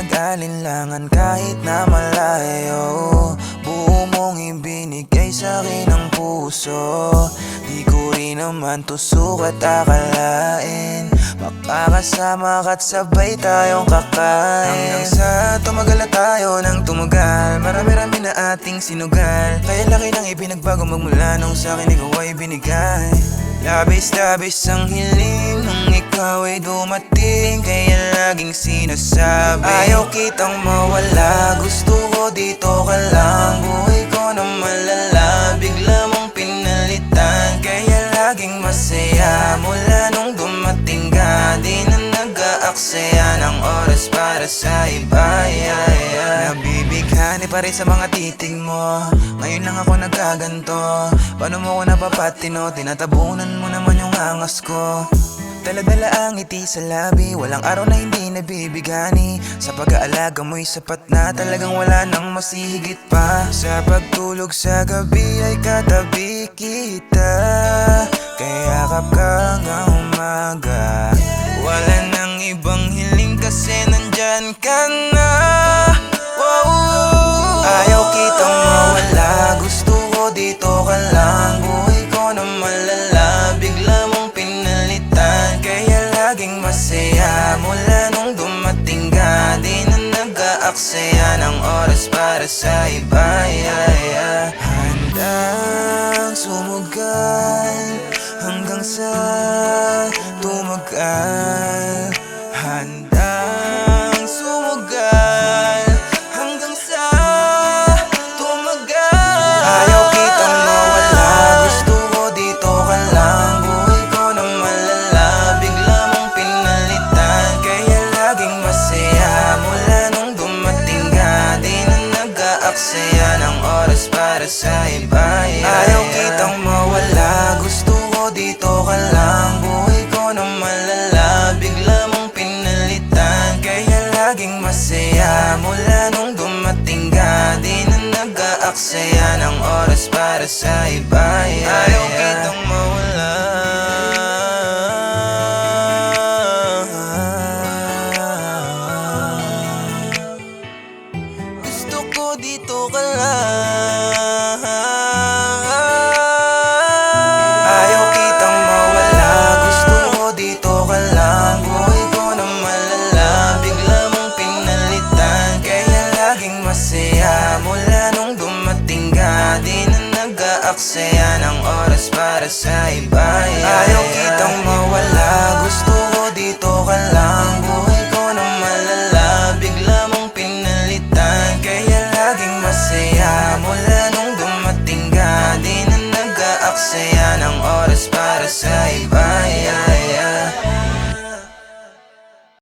pinag-alinlangan kahit na malayo. Buo mong ibinigay sa'kin ang puso. Di ko rin naman to sukat akalain makakasama ka't sabay tayong kakain. Hanggang sa tumagal na tayo ng tumagal, marami-rami na ating sinugal. Kaya laki ng ipinagbago magmula nung sa'kin ikaw ay binigay. Labis-labis ang hiling nung ikaw ay dumating. Kaya laging sinasabi ayaw kitang mawala, gusto ko dito ka lang. Buhay ko na malala, bigla mong pinalitan. Kaya laging masaya mula nung dumating ka. Di na nag-aaksaya ng oras para sa iba. Nabibighani pa rin sa mga titig mo. Ngayon lang ako nagkaganto. Paano mo ko napapatino? Tinatabunan mo naman yung angas ko. Dala-dala ang ngiti sa labi, walang araw na hindi nabibigani. Sa pag-aalaga mo'y sapat na, talagang wala nang masihigit pa. Sa pagtulog sa gabi ay katabi kita, kaya yakap ka hanggang umaga. Wala nang ibang hiling kasi nandyan ka na. Ayaw kitang mawala, gusto ko dito ka lang. Buhay ko na malala, bigla mong pinalitan. Kaya laging masaya mula nung dumating ka. Di na nag-aaksaya ng oras para sa iba. Handang sumugal hanggang sa tumagal. Handang sumugal hanggang sa tumagal. Ayaw kitang mawala, gusto ko dito ka lang. Buhay ko na malala, bigla mong pinalitan. Kaya laging masaya mula nung dumating ka. Di na nag-aaksaya ng oras para sa iba. Ayaw kitang mawala, gusto ko dito ka lang. Buhay ko na malala, bigla mong pinalitan. Kaya laging masaya mula nung dumating ka. Di na nag-aaksaya ng oras para sa iba. Ayaw kitang mawala, gusto ko dito ka lang. Ayaw kitang mawala, gusto ko dito ka lang. Buhay ko na malala, bigla mong pinalitan. Kaya laging masaya mula nung dumating ka. Di na nag-aaksaya ng oras para sa iba. Ayaw kitang mawala, gusto ko dito ka lang.